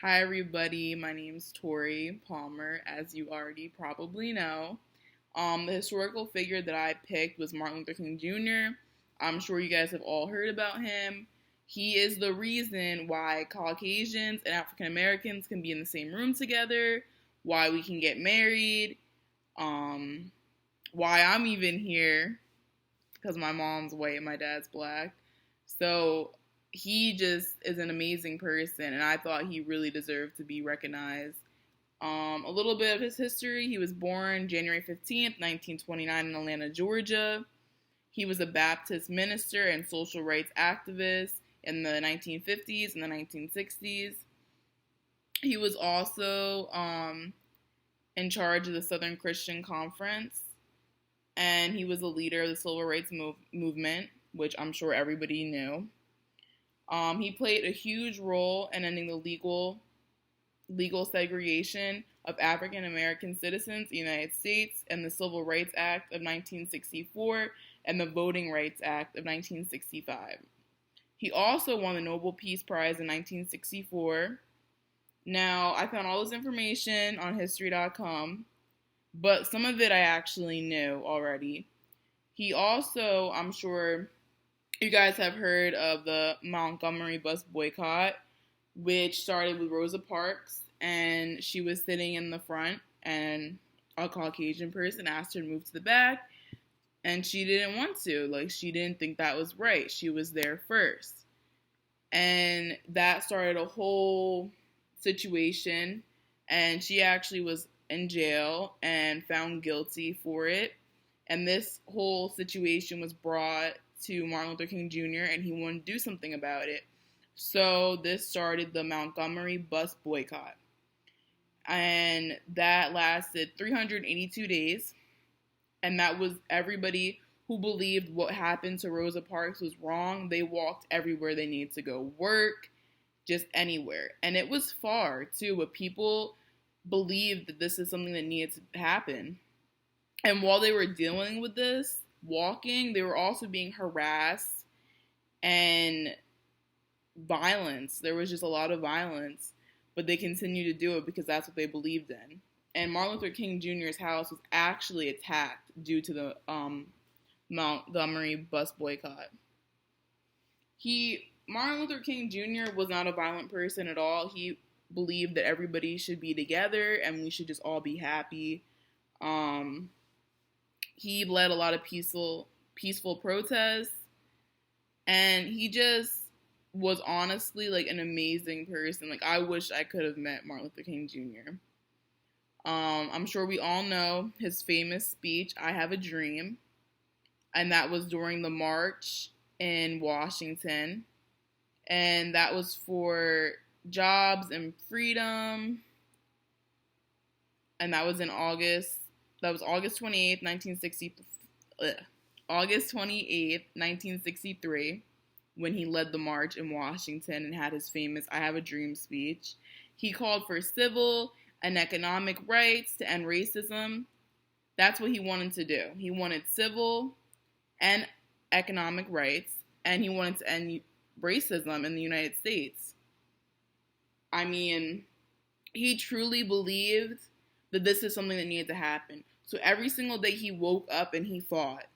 Hi, everybody. My name's Tori Palmer, as you already probably know. The historical figure that I picked was Martin Luther King Jr. I'm sure you guys have all heard about him. He is the reason why Caucasians and African Americans can be in the same room together, why we can get married, um, why I'm even here, because my mom's white and my dad's black. So he just is an amazing person, and I thought he really deserved to be recognized. A little bit of his history. He was born January 15th, 1929 in Atlanta, Georgia. He was a Baptist minister and social rights activist in the 1950s and the 1960s. He was also in charge of the Southern Christian Conference, and he was a leader of the Civil Rights Movement, which I'm sure everybody knew. He played a huge role in ending the legal segregation of African American citizens in the United States and the Civil Rights Act of 1964 and the Voting Rights Act of 1965. He also won the Nobel Peace Prize in 1964. Now, I found all this information on history.com, but some of it I actually knew already. He also, I'm sure you guys have heard of the Montgomery bus boycott, which started with Rosa Parks, and she was sitting in the front, and a Caucasian person asked her to move to the back, and she didn't want to. Like, she didn't think that was right. She was there first. And that started a whole situation, and she actually was in jail and found guilty for it. And this whole situation was brought to Martin Luther King Jr., and he wanted to do something about it. So this started the Montgomery bus boycott. And that lasted 382 days. And that was everybody who believed what happened to Rosa Parks was wrong. They walked everywhere they needed to go work, just anywhere. And it was far, too, but people believed that this is something that needed to happen. And while they were dealing with this, walking, they were also being harassed and violence. There was just a lot of violence, but they continued to do it because that's what they believed in. And Martin Luther King Jr.'s house was actually attacked due to the Montgomery bus boycott. Martin Luther King Jr. was not a violent person at all. He believed that everybody should be together and we should just all be happy. He led a lot of peaceful protests, and he just was honestly like an amazing person. Like, I wish I could have met Martin Luther King Jr. I'm sure we all know his famous speech, "I Have a Dream," and that was during the march in Washington, and that was for jobs and freedom, and that was in August. That was August 28th, 1963, when he led the march in Washington and had his famous "I Have a Dream" speech. He called for civil and economic rights to end racism. That's what he wanted to do. He wanted civil and economic rights, and he wanted to end racism in the United States. I mean, he truly believed that this is something that needed to happen. So every single day he woke up and he fought.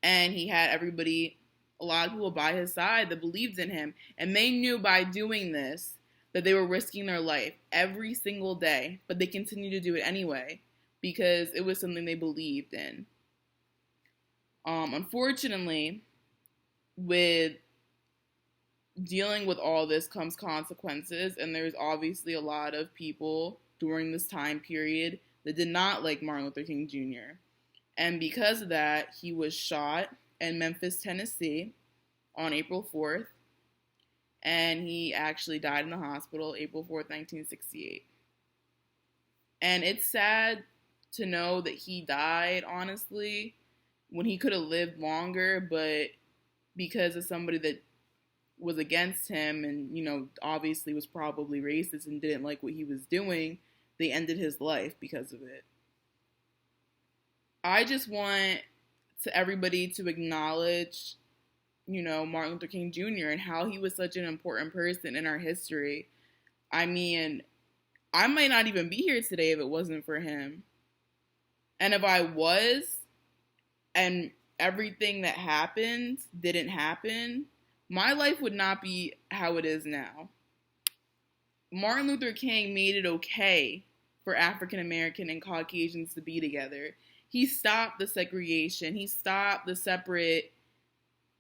And he had a lot of people by his side that believed in him. And they knew by doing this that they were risking their life every single day. But they continued to do it anyway because it was something they believed in. Unfortunately, with dealing with all this comes consequences. And there's obviously a lot of people during this time period that did not like Martin Luther King Jr. And because of that, he was shot in Memphis, Tennessee on April 4th. And he actually died in the hospital April 4th, 1968. And it's sad to know that he died, honestly, when he could have lived longer, but because of somebody that was against him and, obviously was probably racist and didn't like what he was doing, they ended his life because of it. I just want everybody to acknowledge, Martin Luther King Jr. and how he was such an important person in our history. I mean, I might not even be here today if it wasn't for him. And if I was, and everything that happened didn't happen, my life would not be how it is now. Martin Luther King made it okay for African American and Caucasians to be together. He stopped the segregation. He stopped the separate,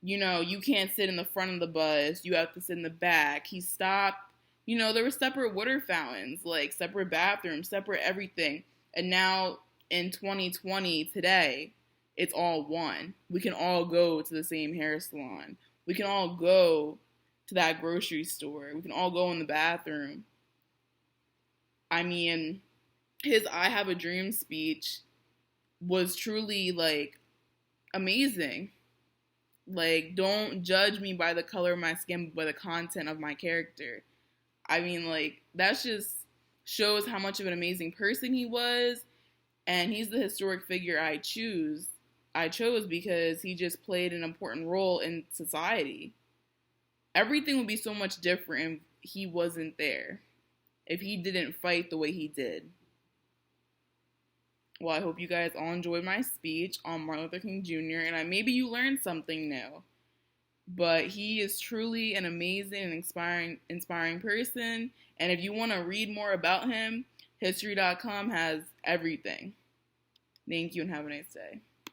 you can't sit in the front of the bus, you have to sit in the back. He stopped, there were separate water fountains, like separate bathrooms, separate everything. And now in 2020, today, it's all one. We can all go to the same hair salon. We can all go to that grocery store. We can all go in the bathroom. I mean, his I Have a Dream speech was truly, like, amazing. Like, don't judge me by the color of my skin, but by the content of my character. I mean, like, that just shows how much of an amazing person he was, and he's the historic figure I chose because he just played an important role in society. Everything would be so much different if he wasn't there, if he didn't fight the way he did. Well, I hope you guys all enjoyed my speech on Martin Luther King Jr., and maybe you learned something new. But he is truly an amazing and inspiring person, and if you want to read more about him, History.com has everything. Thank you and have a nice day.